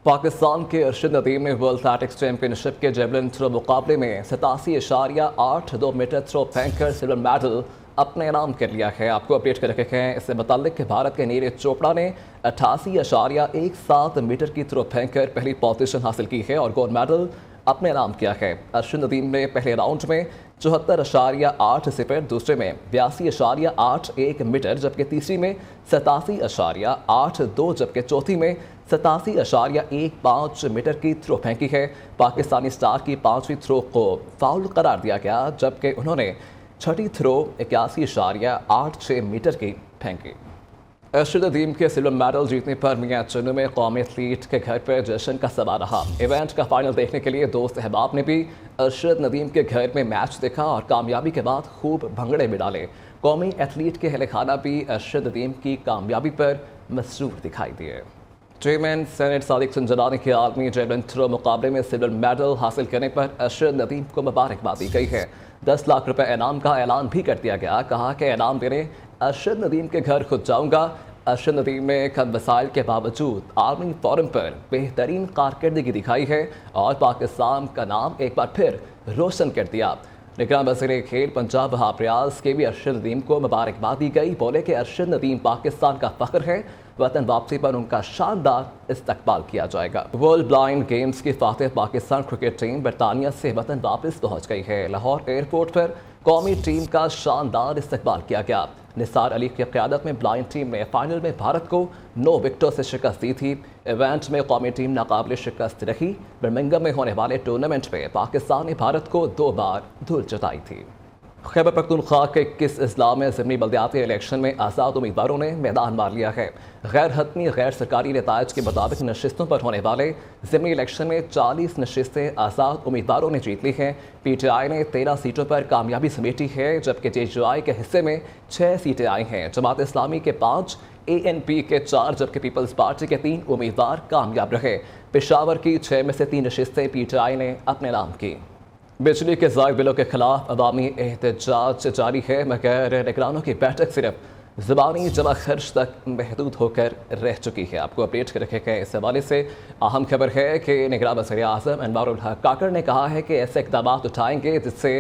पाकिस्तान के अरशद नदीम ने world athletics championship के जेवलिन थ्रो मुकाबले में 87.82 मीटर थ्रो फेंककर सिल्वर मेडल अपने नाम कर लिया है। आपको अपडेट कर रखे हैं इससे मुताल्लिक कि भारत के नीरज चोपड़ा ने 88.17 मीटर की थ्रो फेंककर पहली पोजीशन हासिल की है और गोल्ड मेडल अपने नाम किया है। अरशद नदीम ने पहले राउंड में 74.8 दूसरे में 82.81 मीटर जबकि तीसरी में 87.82 जबकि चौथी में 87.15 मीटर की थ्रो फेंकी है। पाकिस्तानी स्टार की पांचवी थ्रो को फाउल करार दिया गया जबकि उन्होंने छठी थ्रो 81.86 मीटर की फेंकी। अरशद नदीम के सिल्वर मेडल जीतने पर मियां चन्नू में कौमी एथलीट के घर पर जश्न का समा रहा। इवेंट का फाइनल देखने के लिए दोस्त अहबाब ने भी अरशद नदीम के घर में मैच देखा और कामयाबी के बाद खूब भंगड़े भी डाले। कौमी एथलीट के अहल खाना भी अरशद नदीम की कामयाबी पर मसरूर दिखाई दिए। चेयरमैन सेनेट सादिक संजरानी के आलमी जेवलिन थ्रो मुकाबले में सिल्वर मेडल हासिल करने पर अरशद नदीम को मुबारकबाद दी गई है। 10 लाख रुपए इनाम का ऐलान भी कर दिया गया। कहा कि इनाम देने अरशद नदीम के घर खुद जाऊंगा। अरशद नदीम ने कम वसाइल के बावजूद आर्मी फोरम पर बेहतरीन कारकर्दगी दिखाई है और पाकिस्तान का नाम एक बार फिर रोशन कर दिया। निगरान वज़ीर खेल पंजाब वहाब रियाज के भी अरशद नदीम को मुबारकबाद दी गई। बोले कि अरशद नदीम पाकिस्तान का फ़ख्र है। वतन वापसी पर उनका शानदार इस्तकबाल किया जाएगा। वर्ल्ड ब्लाइंड गेम्स की फातेह पाकिस्तान क्रिकेट टीम बरतानिया से वतन वापस पहुंच गई है। लाहौर एयरपोर्ट पर कौमी टीम का शानदार इस्तकबाल किया गया। निसार अली की क़यादत में ब्लाइंड टीम ने फाइनल में भारत को 9 विकेटों से शिकस्त दी थी। इवेंट में कौमी टीम नाकाबिल शिकस्त रही। बर्मिंघम में होने वाले टूर्नामेंट में पाकिस्तान ने भारत को 2 बार धूल चटाई थी। खैबर पख्तूनख्वा के 21 अजला में ज़िमनी बल्दियाती इलेक्शन में आज़ाद उम्मीदवारों ने मैदान मार लिया है। गैर हतमी गैर सरकारी नताइज के मुताबिक नशिस्तों पर होने वाले ज़िमनी इलेक्शन में 40 नशिस्तें आज़ाद उम्मीदवारों ने जीत ली हैं। PTI ने 13 सीटों पर कामयाबी समेटी है जबकि JJI के हिस्से में 6 सीटें आई हैं। जमात इस्लामी के 5, ANP के 4 जबकि पीपल्स पार्टी के 3 उम्मीदवार कामयाब रहे। पेशावर की 6 में से 3 नशिस्तें PTI ने अपने नाम की। बिजली के ज़ायद बिलों के खिलाफ अवामी एहतजाज जारी है मगर निगरानों की बैठक सिर्फ ज़बानी जमा खर्च तक महदूद होकर रह चुकी है। आपको अपडेट कर रखे गए इस हवाले से अहम खबर है कि निगरान वज़ीर आज़म अनवारुल हक काकड़ ने कहा है कि ऐसे इक़दाम उठाएंगे जिससे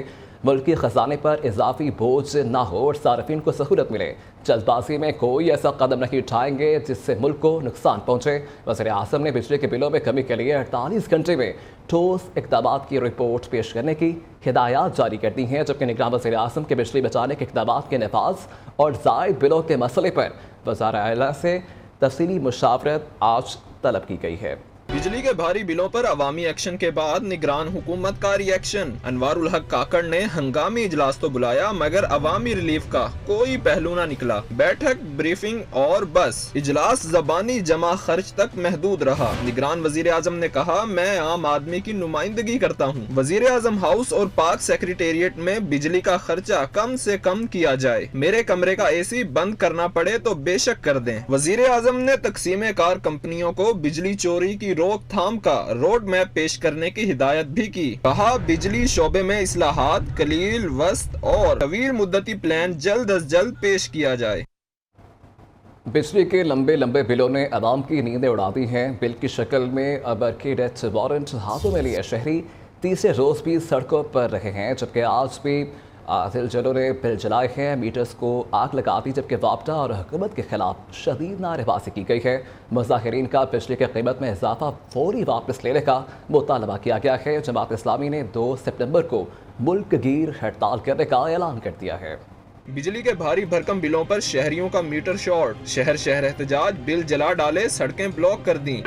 मुल्की ख़जाने पर इजाफी बोझ ना हो और सार्फिन को सहूलत मिले। जल्दबाजी में कोई ऐसा कदम नहीं उठाएंगे जिससे मुल्क को नुकसान पहुँचे। वज़ीर आज़म ने बिजली के बिलों में कमी के लिए 48 घंटे में ठोस इक़दाम की रिपोर्ट पेश करने की हिदायत जारी कर दी हैं जबकि निगरान वज़ीर आज़म के बिजली बचाने के इक़दाम के नफाज और ज़ायद बिलों के मसले पर वज़ारा आला से तफसीली मुशावरत आज तलब की गई है। बिजली के भारी बिलों पर अवामी एक्शन के बाद निगरान हुकूमत का रिएक्शन। अनवारुल हक काकड़ ने हंगामी इजलास तो बुलाया मगर अवामी रिलीफ का कोई पहलू न निकला। बैठक, ब्रीफिंग और बस इजलास ज़बानी जमा खर्च तक महदूद रहा। निगरान वजीर आजम ने कहा, मैं आम आदमी की नुमाइंदगी करता हूँ। वजीर आजम हाउस और पाक सेक्रेटेरिएट में बिजली का खर्चा कम से कम किया जाए। मेरे कमरे का AC बंद करना पड़े तो बेशक कर दें। वजीर आजम ने तकसीम कार कंपनियों को बिजली चोरी की रोकथाम का रोड मैप पेश करने की हिदायत भी की। कहा, बिजली शोबे में इस्लाहात, कलील, वस्त और तवील मुद्दती प्लान जल्द अज जल्द पेश किया जाए। बिजली के लंबे लंबे बिलों ने आवाम की नींदें उड़ा दी हैं। बिल की शक्ल में अबर के डेथ वारंट हाथों में लिए शहरी तीसरे रोज भी सड़कों पर रहे हैं जबकि आज भी दिलजलों ने बिल जलाए हैं। मीटर्स को आग लगा दी जबकि वापडा और हुकूमत के खिलाफ शदीद नारेबाजी की गई है। मुजाहिरीन का बिजली की कीमत में इजाफा फौरी वापस लेने का मुतालबा किया गया है। जमात इस्लामी ने 2 सितंबर को मुल्क गिर हड़ताल करने का ऐलान कर दिया है। बिजली के भारी भरकम बिलों पर शहरियों का मीटर शॉर्ट। शहर शहर एहतजाज, बिल जला डाले, सड़कें ब्लॉक कर दी।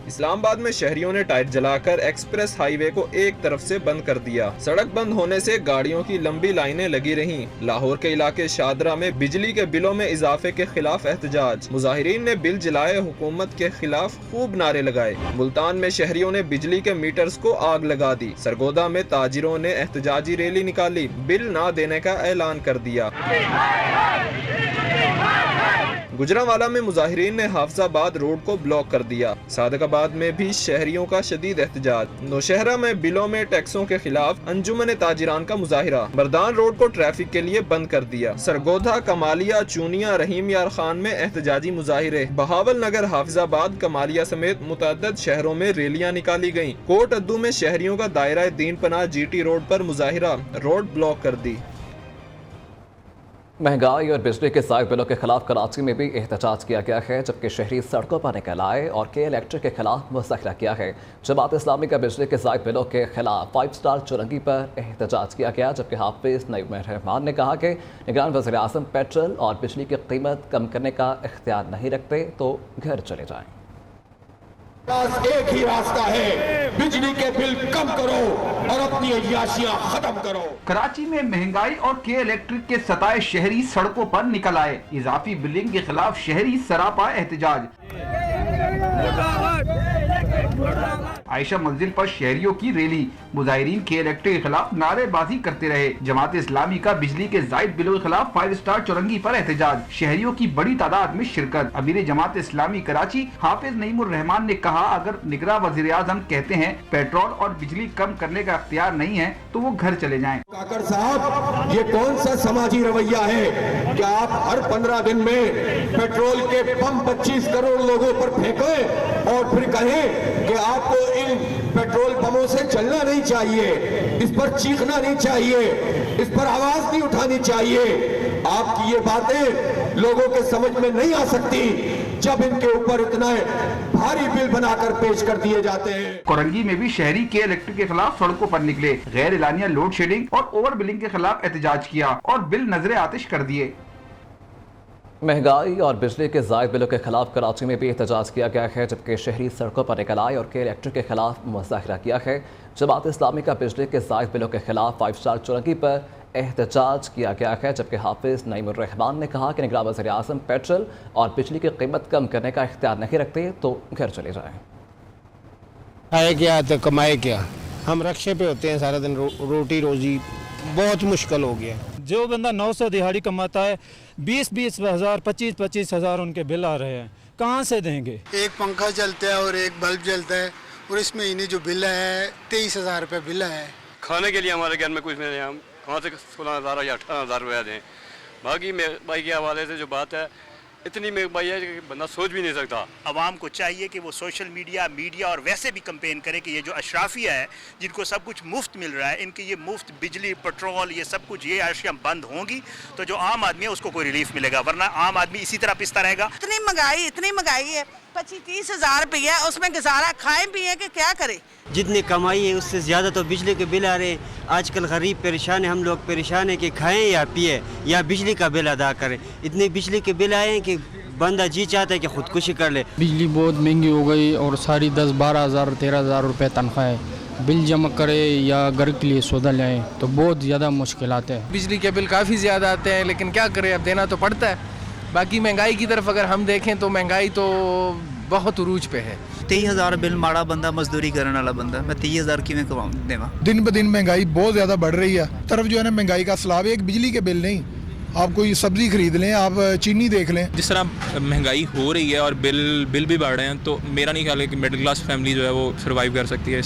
इस्लामाबाद में शहरियों ने टायर जलाकर एक्सप्रेस हाईवे को एक तरफ से बंद कर दिया। सड़क बंद होने से गाड़ियों की लंबी लाइनें लगी रहीं। लाहौर के इलाके शादरा में बिजली के बिलों में इजाफे के खिलाफ एहतजाज। मुजाहिरीन ने बिल जलाए, हुकूमत के खिलाफ खूब नारे लगाए। मुल्तान में शहरियों ने बिजली के मीटर्स को आग लगा दी। सरगोदा में ताजिरों ने एहतजाजी रैली निकाली, बिल ना देने का ऐलान कर दिया। गुजरांवाला में मुजाहिरीन ने हाफिजाबाद रोड को ब्लॉक कर दिया। सादकाबाद में भी शहरियों का शदीद एहतजाज। नौशहरा में बिलों में टैक्सों के खिलाफ अंजुमन ताजिरान का मुजाहिरा। बरदान रोड को ट्रैफिक के लिए बंद कर दिया। सरगोधा, कमालिया, चूनिया, रहीम यार खान में एहतजाजी मुजाहिरे। बहावल नगर, हाफिजाबाद, कमालिया समेत मुतअद्दिद शहरों में रैलियां निकाली गयी। कोट अद्दू में शहरियों का दायरा दीन पनाह GT रोड पर मुजाहिरा, रोड ब्लॉक कर दी। महंगाई और बिजली के ज़ायद बिलों के खिलाफ कराची में भी एहतजाज किया गया है, जबकि शहरी सड़कों पर निकल आए और के इलेक्ट्रिक के खिलाफ मुज़ाहिरा किया है। जमात इस्लामी का बिजली के ज़ायद बिलों के खिलाफ 5 स्टार चुरंगी पर एहतजाज किया गया, जबकि हाफिज नईम रहमान ने कहा कि निगरान वज़ीर आज़म पेट्रोल और बिजली की कीमत कम करने का इख्तियार नहीं रखते तो घर चले जाएँ। एक ही रास्ता है, बिजली के बिल कम करो और अपनी अय्याशियां खत्म करो। कराची में महंगाई और के इलेक्ट्रिक के सताए शहरी सड़कों पर निकल आए। इजाफी बिलिंग के खिलाफ शहरी सरापा एहतजाज। आयशा मंजिल पर शहरियों की रैली। मुजाहिरीन के इलेक्ट्रिक के खिलाफ नारेबाजी करते रहे। जमात इस्लामी का बिजली के ज़ायद बिलों के खिलाफ 5 स्टार चुरंगी पर एहतजाज। शहरियों की बड़ी तादाद में शिरकत। अमीर जमात इस्लामी कराची हाफिज नईमुर रहमान ने कहा, अगर निगरां वज़ीर आज़म कहते हैं पेट्रोल और बिजली कम करने का इख्तियार नहीं है तो वो घर चले जाएं। काकर साहब, ये कौन सा समाजी रवैया है कि आप हर 15 दिन में पेट्रोल के पंप 25 करोड़ लोगों पर फेंकें और फिर कहें कि आपको इन पेट्रोल पंपों से चलना नहीं चाहिए, इस पर चीखना नहीं चाहिए, इस पर आवाज नहीं उठानी चाहिए। आपकी ये बातें लोगों के समझ में नहीं आ सकती जब इनके ऊपर इतना भारी बिल बनाकर पेश कर दिए जाते हैं। कोरंगी में भी शहरी के इलेक्ट्रिक के खिलाफ सड़कों पर निकले। गैर एलानिया लोड शेडिंग और ओवर बिलिंग के खिलाफ एहतजाज किया और बिल नजरे आतिश कर दिए। महंगाई और बिजली के ज़ायद बिलों के खिलाफ कराची में भी एहतजाज किया गया है, जबकि शहरी सड़कों पर निकल आए और के इलेक्ट्रिक के खिलाफ मुज़ाहिरा किया है। जमात इस्लामी का बिजली के ज़ायद बिलों के खिलाफ 5 स्टार चुरंगी पर एहतजाज किया गया है, जबकि हाफिज नईमुर रहमान ने कहा कि निगरान वज़ीर आज़म पेट्रोल और बिजली की कीमत कम करने का इख्तियार नहीं रखते तो घर चले जाएँ। खाए क्या तो कमाए क्या, हम रक्शे पे होते हैं सारा दिन, रोटी रोजी बहुत मुश्किल हो गया। जो बंदा 900 दिहाड़ी कमाता है, 20-20 हज़ार 25-25 हज़ार उनके बिल आ रहे हैं, कहाँ से देंगे? एक पंखा चलता है और एक बल्ब जलता है और इस महीने जो बिल है 23,000 रुपये बिल है। खाने के लिए हमारे घर में कुछ नहीं है, हम कहाँ से 16,000 या 18,000 रुपया दें। बाकी महंगाई के हवाले से जो बात है, इतनी महंगाई है कि बंदा सोच भी नहीं सकता। अवाम को चाहिए कि वो सोशल मीडिया और वैसे भी कंपेन करे कि ये जो अशराफिया है जिनको सब कुछ मुफ्त मिल रहा है, इनकी ये मुफ्त बिजली, पेट्रोल, ये सब कुछ, ये अशिया बंद होंगी तो जो आम आदमी है उसको कोई रिलीफ मिलेगा, वरना आम आदमी इसी तरह पिसता रहेगा। इतनी महंगाई है, 25-30 हज़ार रुपया, उसमें गुजारा खाएं पिए कि क्या करें। जितनी कमाई है उससे ज़्यादा तो बिजली के बिल आ रहे हैं। आजकल गरीब परेशान है, हम लोग परेशान है कि खाएं या पिए या बिजली का बिल अदा करें। इतने बिजली के बिल आए हैं कि बंदा जी चाहता है कि खुदकुशी कर ले। बिजली बहुत महंगी हो गई और सारी 10-12 हज़ार 13 हज़ार रुपये तनख्वाह है। बिल जमा करे या घर के लिए सौदा लाएँ तो बहुत ज़्यादा मुश्किल आते हैं। बिजली के बिल काफ़ी ज़्यादा आते हैं, लेकिन क्या करें, अब देना तो पड़ता है। बाकी महंगाई की तरफ अगर हम देखें तो महंगाई तो बहुत उरूज पे है। 23,000 बिल माड़ा बंदा, मजदूरी करने वाला बंदा, मैं 30,000 की में कमाऊँ देवा। दिन ब दिन महंगाई बहुत ज़्यादा बढ़ रही है। तरफ जो है ना महंगाई का स्लाब है, एक बिजली के बिल नहीं, आप कोई सब्जी खरीद लें, आप चीनी देख लें। जिस तरह महंगाई हो रही है और बिल भी बढ़ रहे हैं, तो मेरा नहीं ख्याल है कि मिडिल क्लास फैमिली जो है वो सर्वाइव कर सकती है।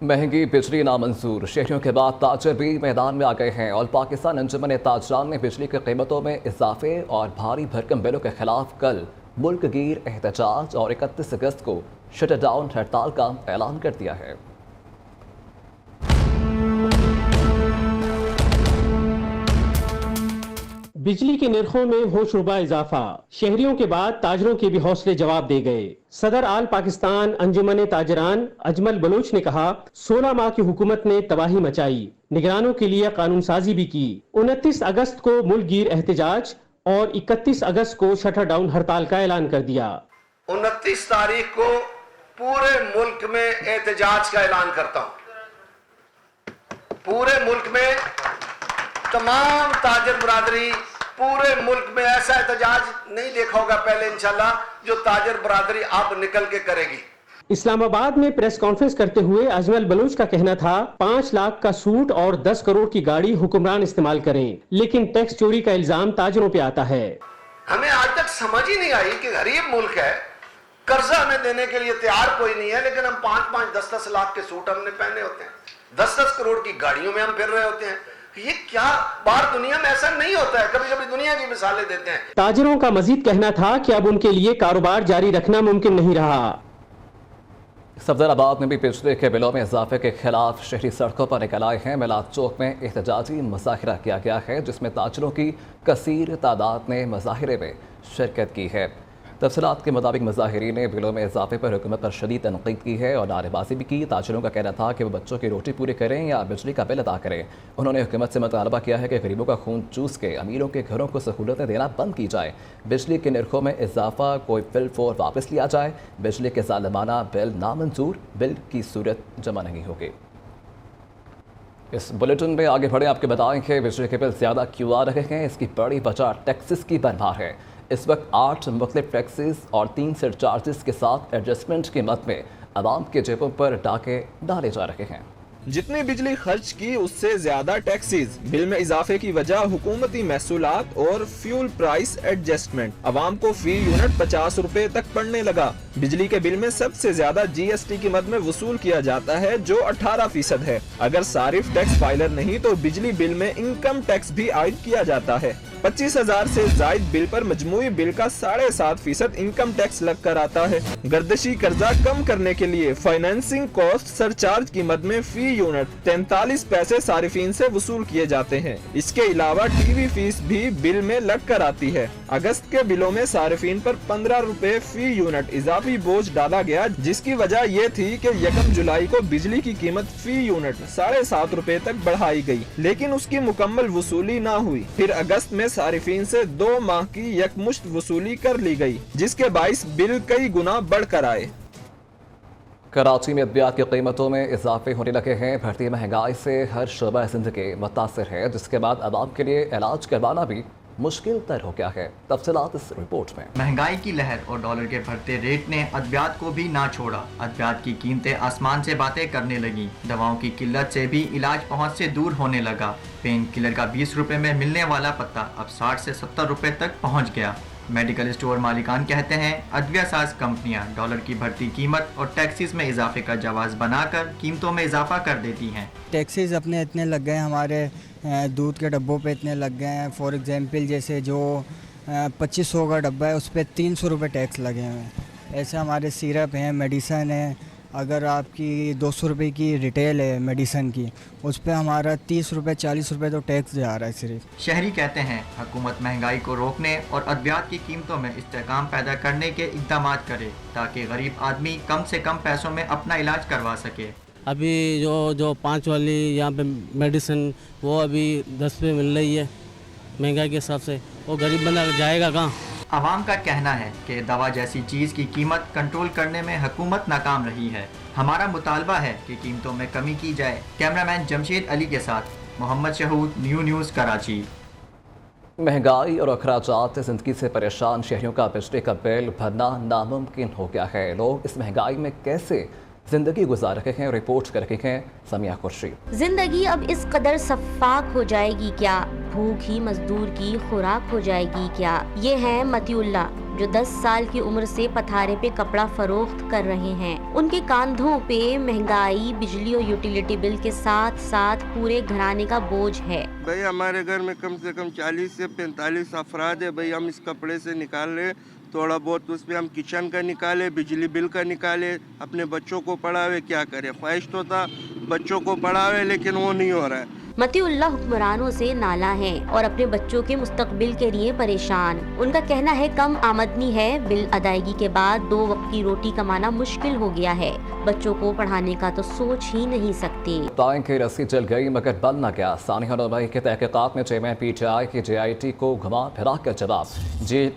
महंगी बिजली नामंजूर, शहरियों के बाद ताजर भी मैदान में आ गए हैं और पाकिस्तान अंजुमन ताजरान ने बिजली की कीमतों में इजाफे और भारी भरकम बिलों के खिलाफ कल मुल्क गिर एहतजाज और 31 अगस्त को शटर डाउन हड़ताल का ऐलान कर दिया है। बिजली के निर्खों में होशरुबा इजाफा, शहरियों के बाद ताजरों के भी हौसले जवाब दे गए। सदर आल पाकिस्तान अंजुमन ताजरान अजमल बलोच ने कहा, 16 माह की हुकूमत ने तबाही मचाई, निगरानों के लिए कानून साजी भी की। 29 अगस्त को मुल्क गिर एहतजाज और 31 अगस्त को शटर डाउन हड़ताल का ऐलान कर दिया। 29 तारीख को पूरे मुल्क में एहतजाज का ऐलान करता हूँ। पूरे मुल्क में तमाम ताजर बरादरी, पूरे मुल्क में ऐसा एहतजाज नहीं देखा होगा पहले इंशाल्लाह, जो ताजर बरादरी अब निकल के करेगी। इस्लामाबाद में प्रेस कॉन्फ्रेंस करते हुए अजमल बलूच का कहना था, 5 लाख का सूट और 10 करोड़ की गाड़ी हुक्मरान इस्तेमाल करें, लेकिन टैक्स चोरी का इल्जाम ताजरों पे आता है। हमें आज तक समझ ही नहीं आई कि गरीब मुल्क है, कर्जा हमें देने के लिए तैयार कोई नहीं है, लेकिन हम 5-5, 10-10 लाख के सूट हमने पहने होते हैं, 10-10 करोड़ की गाड़ियों में हम फिर रहे होते हैं। ये क्या बाहर दुनिया में ऐसा नहीं होता है। कभी कभी दुनिया की मिसालें देते हैं। ताजिरों का मजीद कहना था कि अब उनके लिए कारोबार जारी रखना मुमकिन नहीं रहा। सफदराबाद में भी बिजली के बिलों में इजाफे के खिलाफ शहरी सड़कों पर निकल आए हैं। मिलाद चौक में एहतजाजी मुजाहिरा किया गया है, जिसमें ताजिरों की कसीर तादाद ने मुजाहिरे में शिरकत की है। तफसीलात के मुताबिक मुजाहिरीन ने बिलों में इजाफे पर हुकूमत पर शदीद तनकीद की है और नारेबाजी भी की। ताजिरों का कहना था कि वो बच्चों की रोटी पूरी करें या बिजली का बिल अदा करें। उन्होंने हुकूमत से मुतालबा किया है कि गरीबों का खून चूस के अमीरों के घरों को सहूलतें देना बंद की जाए, बिजली के निर्खों में इजाफा कोई फिल फोर वापस लिया जाए, बिजली के ज़ालिमाना बिल नामंजूर, बिल की सूरत जमा नहीं होगी। इस बुलेटिन में आगे बढ़े आपके बताएं कि बिजली के बिल ज़्यादा क्यों आ रहे हैं। इसकी बड़ी वजह टैक्सेस की भरमार है। इस वक्त 8 मुख्तलिफ टैक्सेस और 3 सरचार्जेस के साथ एडजस्टमेंट की मद में आवाम के जेबों पर डाके डाले जा रहे हैं। जितनी बिजली खर्च की उससे ज्यादा टैक्सेस, बिल में इजाफे की वजह हुकूमती महसूलात और फ्यूल प्राइस एडजस्टमेंट। आवाम को फी यूनिट 50 रुपए तक पड़ने लगा। बिजली के बिल में सबसे ज्यादा GST की मद में वसूल किया जाता है, जो 18% है। अगर सारिफ टैक्स फाइलर नहीं तो बिजली बिल में इनकम टैक्स भी आयद किया जाता है। 25,000 से जायद बिल पर मजमूई बिल का 7.5% इनकम टैक्स लग कर आता है। गर्दिशी कर्जा कम करने के लिए फाइनेंसिंग कॉस्ट सरचार्ज की मद में फी यूनिट 43 पैसे सारिफीन से वसूल किए जाते हैं। इसके अलावा टीवी फीस भी बिल में लग कर आती है। अगस्त के बिलों में सारिफीन पर 15 रुपए फी यूनिट इजाफी बोझ डाला गया, जिसकी वजह ये थी कि 1 जुलाई को बिजली की कीमत फी यूनिट 7.5 रुपए तक बढ़ाई गई, लेकिन उसकी मुकम्मल वसूली न हुई। फिर अगस्त में सारिफीन से 2 माह की यकमुश्त वसूली कर ली गई, जिसके बाइस बिल कई गुना बढ़कर आए। कराची में अद्वियात की कीमतों में इजाफे होने लगे हैं। बढ़ती महंगाई से हर शोबा ज़िंदगी मुतासर है, जिसके बाद आवाम के लिए इलाज करवाना भी मुश्किल तर हो गया है। तफसीलात इस रिपोर्ट में। महंगाई की लहर और डॉलर के बढ़ते रेट ने अद्वियात को भी ना छोड़ा। अद्वियात की कीमतें आसमान से बातें करने लगी। दवाओं की किल्लत से भी इलाज पहुंच से दूर होने लगा। पेन किलर का 20 रुपए में मिलने वाला पत्ता अब 60 से 70 रुपए तक पहुंच गया। मेडिकल स्टोर मालिकान कहते हैं अद्विया साज कंपनियां डॉलर की बढ़ती कीमत और टैक्सेस में इजाफे का जवाज बनाकर कीमतों में इजाफा कर देती हैं। टैक्सेस अपने इतने लग गए, हमारे दूध के डब्बों पे इतने लग गए हैं। फॉर एग्जांपल जैसे जो 2500 का डब्बा है उस पर 300 रुपये टैक्स लगे हुए हैं। ऐसे हमारे सिरप हैं, मेडिसन है, अगर आपकी 200 रुपये की रिटेल है मेडिसन की, उस पर हमारा 30 रुपये 40 रुपये तो टैक्स जा रहा है सिर्फ। शहरी कहते हैं हुकूमत महंगाई को रोकने और अद्वियात की कीमतों में इस्तेहकाम पैदा करने के इक़दाम करे, ताकि गरीब आदमी कम से कम पैसों में अपना इलाज करवा सके। अभी जो 5 वाली यहाँ पे मेडिसिन वो अभी 10 पे मिल रही है महंगाई के हिसाब से, वो गरीब बंदा जाएगा कहाँ। आवाम का कहना है कि दवा जैसी चीज़ की कीमत कंट्रोल करने में हुकूमत नाकाम रही है। हमारा मुतालबा है कि कीमतों में कमी की जाए। कैमरामैन जमशेद अली के साथ मोहम्मद शहूद, न्यूज़ कराची। महंगाई और अखराजात ज़िंदगी से परेशान शहरियों का बिजली का बिल भरना नामुमकिन हो गया है। लोग इस महंगाई में कैसे जिंदगी गुजार रहे हैं, रिपोर्ट कर रहे हैं समिया खुर्शीद। जिंदगी अब इस कदर सफाक हो जाएगी क्या, भूख ही मजदूर की खुराक हो जाएगी क्या। ये हैं मतीउल्ला, जो 10 साल की उम्र से पथारे पे कपड़ा फरोख्त कर रहे हैं। उनके कांधों पे महंगाई, बिजली और यूटिलिटी बिल के साथ साथ पूरे घराने का बोझ है। भाई हमारे घर में कम से कम 40 से 45 अफराद है। भाई हम इस कपड़े से निकाल रहे, थोड़ा बहुत उसमें हम किचन का निकाले, बिजली बिल का निकाले, अपने बच्चों को पढ़ावे, क्या करें। ख्वाहिश तो था बच्चों को पढ़ावे, लेकिन वो नहीं हो रहा है। मतीउल्ला हुक्मरानों से नाला है और अपने बच्चों के मुस्तकबिल के लिए परेशान। उनका कहना है कम आमदनी है, बिल अदायगी के बाद 2 वक्त की रोटी कमाना मुश्किल हो गया है। बच्चों को पढ़ाने का तो सोच ही नहीं सकते। ताइन की रस्सी जल गई मगर बल न गया। सानिया नोबई के तहकीकात में चेयरमैन PTI की JIT को घुमा फिरा कर जवाब।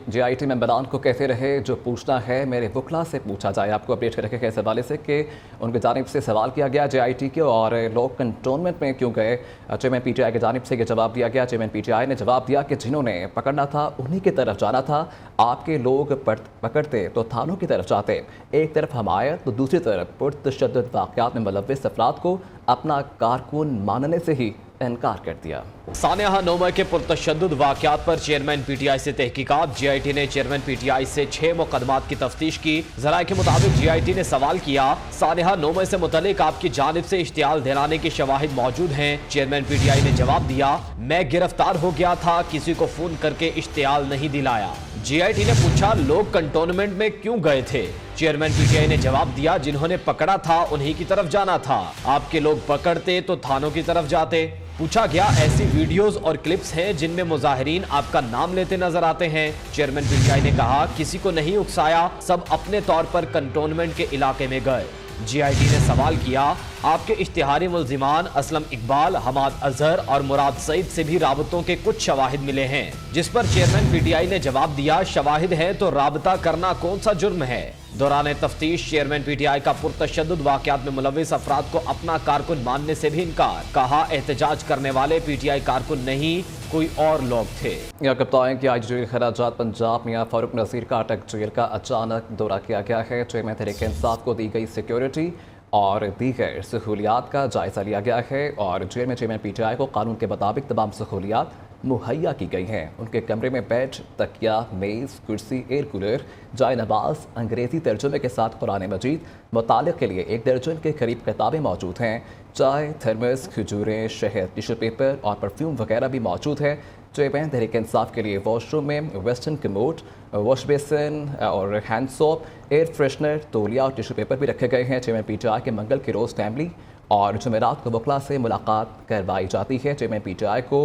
JIT मेंबरान को कहते रहे जो पूछना है मेरे वकला से पूछा जाए। आपको अपडेट कर रखे हैं इस हवाले से कि उनकी जानिब से सवाल किया गया JIT के और लोग कंटोनमेंट में क्यों गए। चेयरमैन PTI की जानिब से ये जवाब दिया गया। चेयरमैन PTI ने जवाब दिया कि जिन्होंने पकड़ना था उन्हीं की तरफ जाना था। आपके लोग पकड़ते तो थानों की तरफ जाते। एक तरफ हमायत तो दूसरी तरफ पुरतशद्दुद वाक़यात में मुलव्विस अफराद को अपना कारकुन मानने से ही इनकार कर दिया। सानेहा नोमा के पुरतशद्दुद वाक़यात पर चेयरमैन पीटीआई से तहकीकात। जीआईटी ने चेयरमैन पीटीआई से 6 मुकदमात की तफ्तीश की। ज़राए के मुताबिक जीआईटी ने सवाल किया, सानेहा नोमा से मुतल्लिक आपकी जानिब से इश्तियाल दिलाने के शवाहिद मौजूद हैं? चेयरमैन पीटीआई ने जवाब दिया, मैं गिरफ्तार हो गया था, किसी को फोन करके इश्तियाल नहीं दिलाया। जीआईटी ने पूछा, लोग कंटोनमेंट में क्यों गए थे? चेयरमैन पीटीआई ने जवाब दिया, जिन्होंने पकड़ा था उन्हीं की तरफ जाना था, आपके लोग पकड़ते तो थानों की तरफ जाते। पूछा गया, ऐसी वीडियोस और क्लिप्स हैं जिनमें मुजाहिरीन आपका नाम लेते नजर आते हैं? चेयरमैन पीटीआई ने कहा, किसी को नहीं उकसाया, सब अपने तौर पर कंटोनमेंट के इलाके में गए। जीआईटी ने सवाल किया, आपके इश्तिहारी मुल्जिमान असलम इकबाल, हमाद अजहर और मुराद सईद से भी राबतों के कुछ शवाहिद मिले हैं? जिस पर चेयरमैन पीटीआई ने जवाब दिया, शवाहिद हैं तो राबता करना कौन सा जुर्म है? दौरान तफ्तीश चेयरमैन पीटीआई का पुरतशद्दुद वाक़यात में मुलव्विस अफराद को अपना कारकुन मानने से भी इनकार। कहा, एहतजाज करने वाले पीटीआई कारकुन नहीं, कोई और लोग थे। यहाँ बताएं कि आज जेल खराजात पंजाब मियां फारूक नज़ीर का अटक जेल का अचानक दौरा किया गया है। चेयरमैन तहरीक इंसाफ को दी गई सिक्योरिटी और दीगर सहूलियात का जायजा लिया गया है और जेल में चेयरमैन पीटीआई को कानून के मुताबिक तमाम सहूलियात मुहैया की गई हैं। उनके कमरे में बेड, तकिया, मेज़, कुर्सी, एयर कूलर, जाय नवाज, अंग्रेज़ी तर्जुमे के साथ कुरान मजीद, मुतालिक के लिए 1 दर्जन के करीब किताबें मौजूद हैं। चाय, थर्मस, खजूरें, शहद, टिश्यू पेपर और परफ्यूम वगैरह भी मौजूद है। चेयरमैन तहरीक इंसाफ के लिए वॉशरूम में वेस्टर्न कमोड, वॉश बेसिन और हैंड सोप, एयर फ्रेशनर, तौलिया और टिश्यू पेपर भी रखे गए हैं। चेयरमैन पीटीआई के मंगल के रोज़ फैमिली और जुमेरात को वकला से मुलाकात करवाई जाती है। चेयरमैन पीटीआई को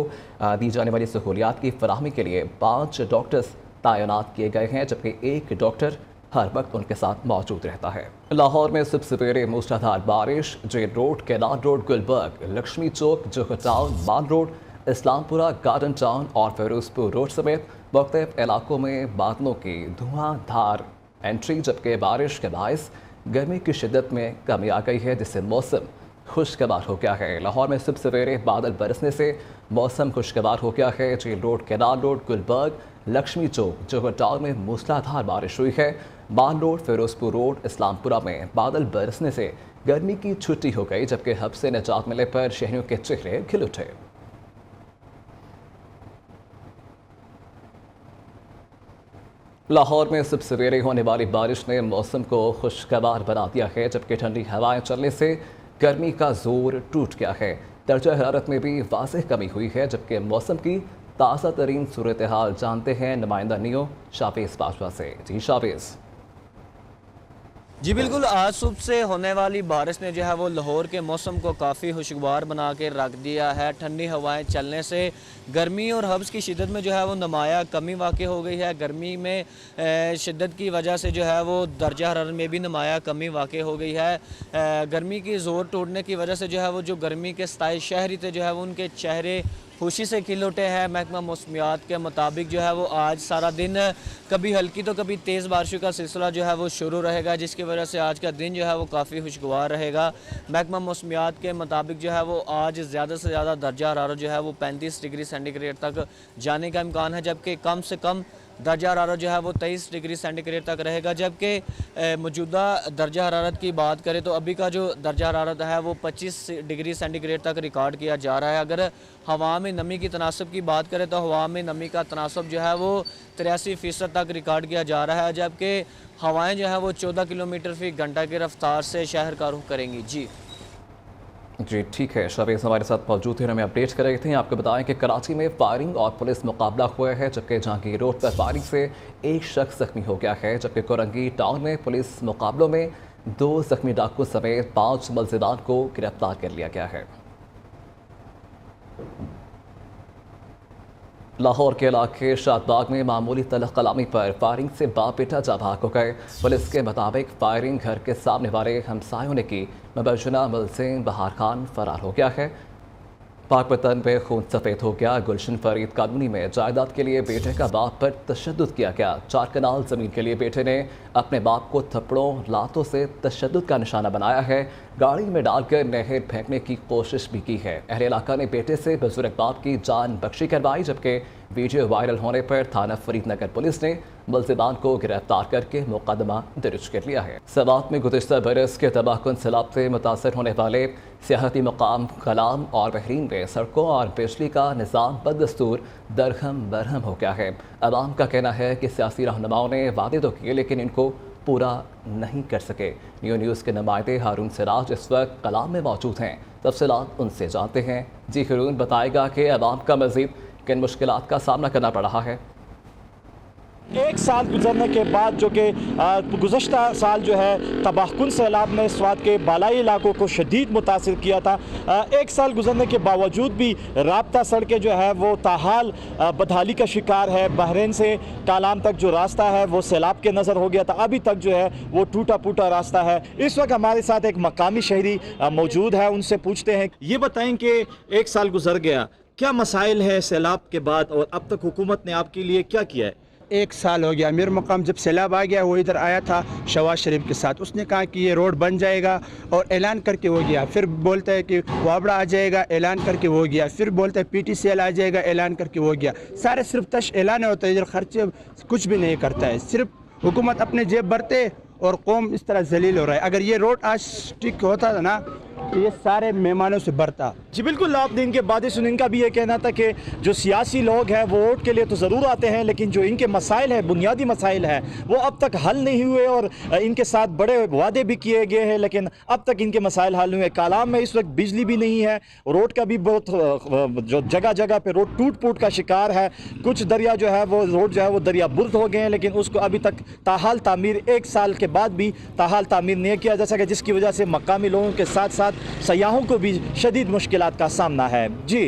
दी जाने वाली सहूलियात की फराहमी के लिए 5 डॉक्टर्स तैनात किए गए हैं, जबकि 1 डॉक्टर हर वक्त उनके साथ मौजूद रहता है। लाहौर में सुबह सवेरे मूसलाधार बारिश। Jail road, canal road, Gulberg, Lakshmi Chowk, Johar town, मान रोड, इस्लामपुरा, गार्डन टाउन और फिरोजपुर रोड समेत मुख्तलिफ इलाकों में बादलों की धुआंधार एंट्री, जबकि बारिश के बायस गर्मी की शिद्दत में कमी आ गई है, जिससे मौसम खुशगवार हो गया है। लाहौर में सुबह सवेरे बादल बरसने से मौसम खुशगवार हो गया है। Jail road, canal road, Gulberg, Lakshmi Chowk, Johar town में मूसलाधार बारिश हुई है। मान रोड, फिरोजपुर रोड, इस्लामपुरा में बादल बरसने से गर्मी की छुट्टी हो गई, जबकि हब से निजात मिलने पर शहरियों के चेहरे खिल उठे। लाहौर में सुबह सवेरे होने वाली बारिश ने मौसम को खुशगवार बना दिया है, जबकि ठंडी हवाएं चलने से गर्मी का जोर टूट गया है। दर्जा हरारत में भी वाज़ेह कमी हुई है, जबकि मौसम की ताज़ा तरीन सूरत हाल जानते हैं नुमाइंदा नियो शाफेज़ बाजवा से। जी शाफेज़। जी बिल्कुल, आज सुबह से होने वाली बारिश ने जो है वो लाहौर के मौसम को काफ़ी खुशगवार बना के रख दिया है। ठंडी हवाएं चलने से गर्मी और हब्स की शिद्दत में जो है वो नुमाया कमी वाक़ई हो गई है। गर्मी में शिद्दत की वजह से जो है वो दर्जा हरारत में भी नुमाया कमी वाक़ई हो गई है। गर्मी की ज़ोर टूटने की वजह से जो है वो जो गर्मी के सताए शहरी थे जो है वो उनके चेहरे खुशी से खिल उठे हैं। महकमा मौसमियात के मुताबिक जो है वो आज सारा दिन कभी हल्की तो कभी तेज़ बारिशों का सिलसिला जो है वो शुरू रहेगा, जिसकी वजह से आज का दिन जो है वो काफ़ी खुशगवार रहेगा। महकमा मौसमियात के मुताबिक जो है वो आज ज़्यादा से ज़्यादा दर्जा हरारत जो है वो 35 डिग्री सेंटीग्रेड तक जाने का इम्कान है, जबकि कम से कम दर्जा हरारत जो है वो 23 डिग्री सेंटीग्रेड तक रहेगा। जबकि मौजूदा दर्जा हरारत की बात करें तो अभी का जो दर्जा हरारत है वो 25 डिग्री सेंटीग्रेड तक रिकॉर्ड किया जा रहा है। अगर हवा में नमी की तनासब की बात करें तो हवा में नमी का तनासब जो है वो 83% तक रिकॉर्ड किया जा रहा है, जबकि हवाएँ जो है वो 14 किलोमीटर फी घंटा की रफ्तार से शहर का रुख करेंगी। जी ठीक है, शाफेज़ हमारे साथ मौजूद थे, हमें अपडेट कर रहे थे। आपको बताएं कि कराची में फायरिंग और पुलिस मुकाबला हुआ है, जबकि जहांगीर रोड पर फायरिंग से 1 शख्स जख्मी हो गया है, जबकि कोरंगी टाउन में पुलिस मुकाबलों में 2 जख्मी डाकू समेत 5 मुलजिमान को गिरफ्तार कर लिया गया है। लाहौर के इलाके शादबाग में मामूली तलख कलामी पर फायरिंग से बाप बेटा जा भाग हो गए। पुलिस के मुताबिक फायरिंग घर के सामने वाले हमसायों ने की। मुबशरा मुलजिम बहार खान फरार हो गया है। पाकपतन पे खून सफ़ेद हो गया। गुलशन फरीद कॉलोनी में जायदाद के लिए बेटे का बाप पर तशद्दुद किया गया। 4 कनाल ज़मीन के लिए बेटे ने अपने बाप को थप्पड़ों लातों से तशद्दुद का निशाना बनाया है। गाड़ी में डालकर नहर फेंकने की कोशिश भी की है। अहले इलाका ने बेटे से बुजुर्ग बाप की जान बख्शी करवाई, जबकि वीडियो वायरल होने पर थाना फरीदनगर पुलिस ने मुलजिमान को गिरफ्तार करके मुकदमा दर्ज कर लिया है। समात में गुज़िश्ता बरस के तबाहकुन सैलाब से मुतासर होने वाले सियाहती मकाम कलाम और बहरीन में सड़कों और बिजली का निज़ाम बदस्तूर दरहम बरहम हो गया है। अवाम का कहना है कि सियासी रहनुमाओं ने वादे तो किए लेकिन इनको पूरा नहीं कर सके। न्यूज़ के नुमाइंदे हारून सिराज इस वक्त कलाम में मौजूद हैं, तफसीलात उनसे जानते हैं। जी हारून बताएगा कि अवाम का मज़ीद किन मुश्किलात का सामना करना पड़ रहा है। एक साल गुजरने के बाद जो कि गुज़श्ता साल जो है तबाहकुन सैलाब ने स्वात के बालाई इलाकों को शदीद मुतासिर किया था, एक साल गुजरने के बावजूद भी राब्ता सड़कें जो है वो ताहाल बदहाली का शिकार है। बहरीन से कालाम तक जो रास्ता है वो सैलाब के नज़र हो गया था, अभी तक जो है वो टूटा फूटा रास्ता है। इस वक्त हमारे साथ एक मकामी शहरी मौजूद है, उनसे पूछते हैं। ये बताएं कि एक साल गुजर गया, क्या मसाइल है सैलाब के बाद और अब तक हुकूमत ने आपके लिए क्या किया है? एक साल हो गया। मीर मकाम जब सैलाब आ गया वो इधर आया था शवाज शरीफ के साथ, उसने कहा कि ये रोड बन जाएगा और ऐलान करके हो गया। फिर बोलता है कि वाबड़ा आ जाएगा, ऐलान करके हो गया। फिर बोलता है PTCL आ जाएगा, ऐलान करके हो गया। सारे सिर्फ तश ऐलान होता है, इधर खर्चे कुछ भी नहीं करता है। सिर्फ हुकूमत अपने जेब भरते और कौम इस तरह जलील हो रहा है। अगर ये रोड आज ठीक होता था ना तो ये सारे मेहमानों से भरता। जी बिल्कुल, आपने इनके बाद सुन, इनका भी ये कहना था कि जो सियासी लोग हैं वो वोट के लिए तो ज़रूर आते हैं लेकिन जो इनके मसाइल हैं, बुनियादी मसाइल हैं, वो अब तक हल नहीं हुए और इनके साथ बड़े वादे भी किए गए हैं लेकिन अब तक इनके मसाइल हल हुए। कालाम में इस वक्त बिजली भी नहीं है, रोड का भी बहुत जो जगह जगह पे रोड टूट फूट का शिकार है। कुछ दरिया जो है वो रोड जो है वो दरिया बुर्द हो गए हैं लेकिन उसको अभी तक ताहाल तामीर, एक साल के बाद भी ताहाल तामीर नहीं किया जा सका, जिसकी वजह से मकामी लोगों के साथ साथ सयाहों को भी शदीद मुश्किलात का सामना है। जी,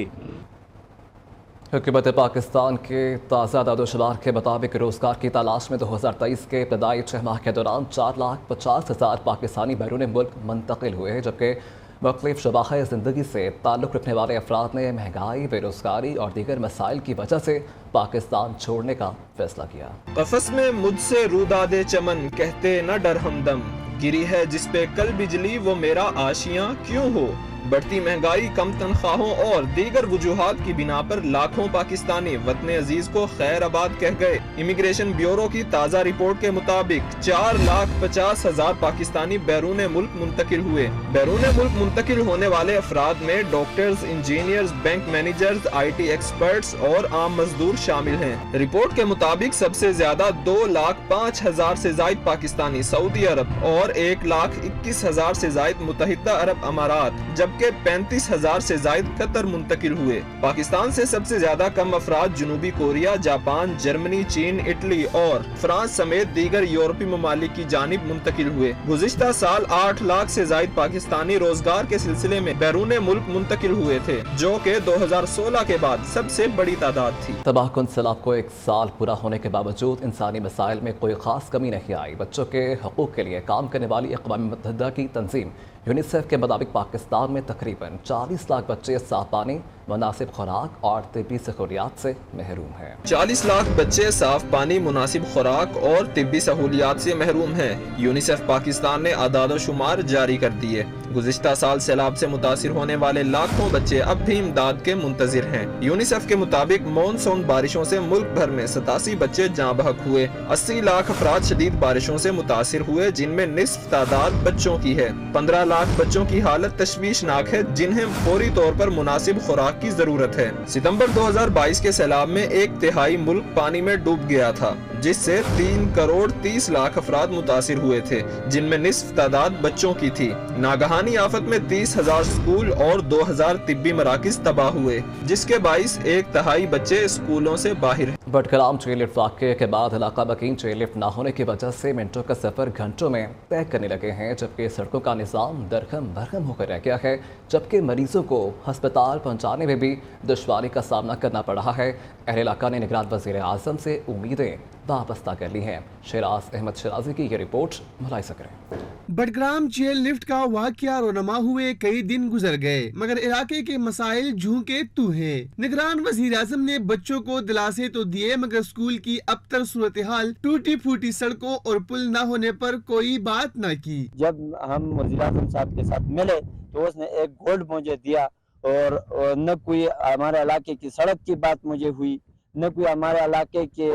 हुकूमत पाकिस्तान के ताज़ा दादोशुमार के मुताबिक रोज़गार की तलाश में 2023 के इब्तदाई 6 माह के दौरान 4,50,000 पाकिस्तानी बैरून मुल्क मुंतकिल हुए हैं, जबकि मुख्तलिफ शबाह ज़िंदगी से ताल्लुक़ रखने वाले अफराद ने महंगाई, बेरोज़गारी और दीगर मसाइल की वजह से पाकिस्तान छोड़ने का फैसला किया। कफस में मुझसे रूदादे चमन कहते न डर हमदम, गिरी है जिस पे कल बिजली वो मेरा आशियां क्यों हो। बढ़ती महंगाई, कम तनख्वाहों और दीगर वजूहात की बिना पर लाखों पाकिस्तानी वतन अजीज को खैर आबाद कह गए। इमिग्रेशन ब्यूरो की ताज़ा रिपोर्ट के मुताबिक 4,50,000 पाकिस्तानी बैरून मुल्क मुंतकिल हुए। बैरून मुल्क मुंतकिल होने वाले अफराद में doctors, engineers, bank managers, IT experts और आम मजदूर शामिल हैं। रिपोर्ट के मुताबिक सबसे ज्यादा 2,05,000 से जायद पाकिस्तानी सऊदी अरब और 1,21,000 से जायद मुत्तहिदा अरब अमारात, जबकि 35,000 से जायद कतर मुंतकिल हुए। पाकिस्तान से सबसे ज्यादा कम अफराद जनूबी कोरिया, जापान, जर्मनी, चीन, इटली और फ्रांस समेत दीगर यूरोपीय ममालिक की जानिब मुंतकिल हुए। गुज़िश्ता साल 8 लाख से जायद पाकिस्तानी रोजगार के सिलसिले में बैरून मुल्क मुंतकिल हुए थे, जो कि 2016 के बाद सबसे बड़ी तादाद थी। तबाहकुन सैलाब को एक साल पूरा होने के बावजूद इंसानी मसाइल में कोई खास कमी नहीं आई। बच्चों के हकूक के लिए काम करने वाली अक़वाम मुत्तहिदा की तंजीम यूनिसेफ के मुताबिक पाकिस्तान में तकरीबन 40 लाख बच्चे साफ पानी, मुनासिब खुराक और तिब्बी सहूलियात से महरूम हैं। 40 लाख बच्चे साफ पानी, मुनासिब खुराक और तिब्बी सहूलियात से महरूम हैं। यूनिसेफ पाकिस्तान ने आदाद शुमार जारी कर दिए। गुज़िश्ता साल सैलाब से मुतासिर होने वाले लाखों बच्चे अब भी इमदाद के मुंतजिर हैं। यूनिसेफ के मुताबिक मानसून बारिशों से मुल्क भर में 87 बच्चे जाँ बहक हुए। 80 लाख अफराद शदीद बारिशों से मुतासिर हुए, जिनमें निस्फ तादाद बच्चों की है। 15 लाख बच्चों की हालत तशवीशनाक है, जिन्हें फौरी तौर पर मुनासिब खुराक की जरूरत है। सितंबर 2022 के सैलाब में 1/3 मुल्क पानी में डूब गया था, जिससे 3 करोड़ 30 लाख अफराद मुतासिर हुए थे, जिनमें निस्फ तादाद बच्चों की थी। नागहानी आफत में 30,000 स्कूल और 2,000 तिब्बी मराकिज तबाह हुए, जिसके बाइस 1/3 बच्चे स्कूलों से बाहर। बडकलाम चेयर लिफ्ट वाक़े के बाद इलाका मकीन चेयर लिफ्ट न होने की वजह से मिनटों का सफर घंटों में तय करने लगे हैं, जबकि सड़कों का निज़ाम दरखम बरखम होकर रह गया है, जबकि मरीजों को हस्पताल पहुँचाने में भी दुश्वारी का सामना करना पड़ रहा है। अहले इलाका ने निगरान वज़ीर आज़म से उम्मीदें वापस्ता कर ली हैं। शेराज अहमद शराजी की ये रिपोर्ट मुलाहिजा करें। बडग्राम चेयर लिफ्ट का वाक़या रोनमा हुए कई दिन गुजर गए, मगर इलाके के मसाइल झूके तू हैं। निगरान वज़ीर आज़म ने बच्चों को दिलासे तो दिए, मगर स्कूल की अबतर सूरत हाल, टूटी फूटी सड़कों और पुल न होने पर कोई बात न की। जब हम वज़ीर आज़म साहब के साथ मिले तो उसने एक गोल्ड मुझे दिया और न कोई हमारे इलाके की सड़क की बात मुझे हुई, न कोई हमारे इलाके के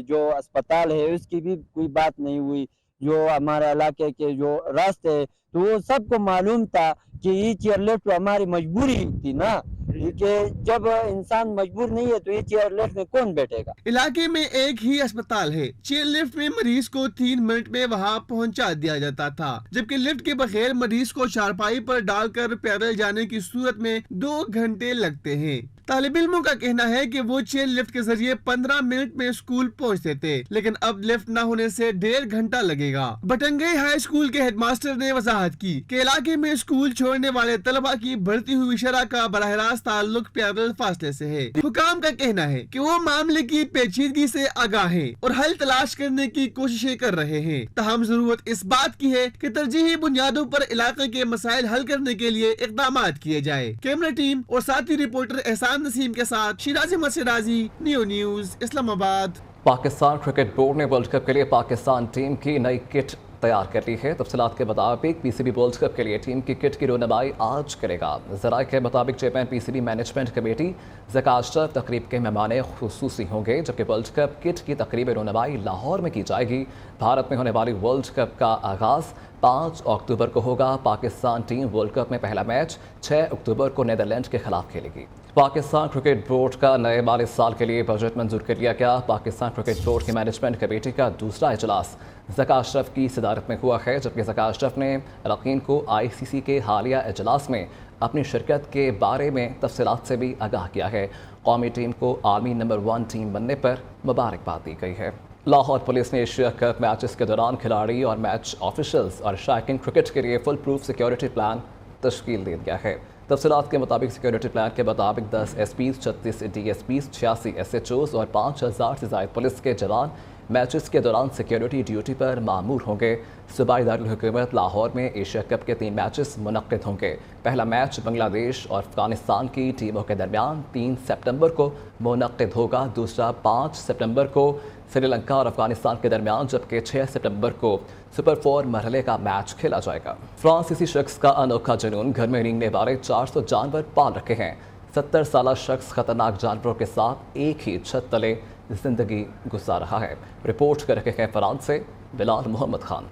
जो अस्पताल है उसकी भी कोई बात नहीं हुई। जो हमारे इलाके के जो रास्ते है तो वो सबको मालूम था कि ये चेयरलिफ्ट तो हमारी मजबूरी थी ना, कि जब इंसान मजबूर नहीं है तो ये चेयरलिफ्ट में कौन बैठेगा। इलाके में एक ही अस्पताल है। चेयरलिफ्ट में मरीज को 3 मिनट में वहां पहुंचा दिया जाता था, जबकि लिफ्ट के बगैर मरीज को चारपाई पर डालकर पैदल जाने की सूरत में 2 घंटे लगते हैं। तालिब इल्मों का कहना है कि वो चेयर लिफ्ट के जरिए 15 मिनट में स्कूल पहुंचते थे, लेकिन अब लिफ्ट न होने से 1.5 घंटा लगेगा। बटंगई हाई स्कूल के हेडमास्टर ने वजाहत की कि इलाके में स्कूल छोड़ने वाले तलबा की बढ़ती हुई शरह का बराह रास्त ताल्लुक पैदल फासले से है। हुकाम का कहना है कि वो मामले की पेचीदगी से आगाह हैं और हल तलाश करने की कोशिशें कर रहे हैं। तहम जरूरत इस बात की है कि तरजीही बुनियादों पर इलाके के मसाइल हल करने के लिए इकदाम किए जाए। कैमरा टीम और साथी रिपोर्टर एहसान नसीम के साथ Shiraz Ahmed Siraji, Neo News, Islamabad. Pakistan cricket board ने वर्ल्ड कप के लिए पाकिस्तान टीम की नई किट तैयार कर ली है। तफसीलात के मुताबिक पीसीबी वर्ल्ड कप के लिए टीम की किट की रोनमाई आज करेगा। ज़राए के मुताबिक chairman PCB management committee Zaka Ashraf तकरीब के मेहमान खुसूसी होंगे, जबकि वर्ल्ड कप किट की तकरीब रोनमाई लाहौर में की जाएगी। भारत में होने वाली वर्ल्ड कप का आगाज़ 5 अक्टूबर को होगा। पाकिस्तान टीम वर्ल्ड कप में पहला मैच 6 अक्टूबर को नीदरलैंड के खिलाफ खेलेगी। पाकिस्तान क्रिकेट बोर्ड का नए माली साल के लिए बजट मंजूर कर लिया गया। पाकिस्तान क्रिकेट बोर्ड की मैनेजमेंट कमेटी का दूसरा इजलास ज़का अशरफ की सदारत में हुआ है, जबकि ज़का अशरफ ने अरकान को ICC के हालिया इजलास में अपनी शिरकत के बारे में तफसीलात से भी आगाह किया है। कौमी टीम को आर्मी नंबर 1 टीम बनने पर मुबारकबाद दी गई है। लाहौर पुलिस ने एशिया कप मैचेस के दौरान खिलाड़ी और मैच ऑफिशियल्स और शायकीन क्रिकेट के लिए फुल प्रूफ सिक्योरिटी प्लान तश्कील दे दिया है। तफसीलात के मुताबिक सिक्योरिटी प्लान के मुताबिक 10 SPs, 36 DSPs, 86 SHOs और 5000 से ज़ायद पुलिस के जवान मैचेस के दौरान सिक्योरिटी ड्यूटी पर मामूर होंगे। सूबाई दारुल हुकूमत लाहौर में एशिया कप के 3 मैचेस मुनक्किद होंगे। पहला मैच बांग्लादेश और अफगानिस्तान की टीमों के दरमियान 3 सितंबर को मुनक्किद होगा, दूसरा 5 सितंबर को श्रीलंका और अफगानिस्तान के दरमियान, जबकि 6 सितंबर को सुपर 4 मरहले का मैच खेला जाएगा। फ्रांसीसी शख्स का अनोखा जुनून, घर में रेंगने वाले 400 जानवर पाल रखे हैं। 70 साला शख्स खतरनाक जानवरों के साथ एक ही छत तले जिंदगी गुजार रहा है। रिपोर्ट कर रहे हैं फ्रांस से बिलाल मोहम्मद खान।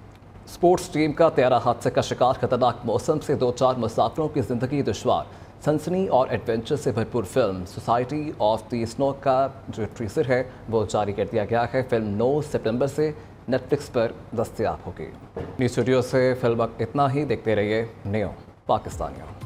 स्पोर्ट्स टीम का तैयारा हादसे का शिकार, खतरनाक मौसम से 2-4 मुसाफिरों की जिंदगी दुश्वार। सनसनी और एडवेंचर से भरपूर film society of the snow का जो टीजर है वो जारी कर दिया गया है। फिल्म 9 सितंबर से नेटफ्लिक्स पर दस्तयाब होगी। न्यूज़ स्टूडियो से फिल्म इतना ही, देखते रहिए नियो पाकिस्तानियों।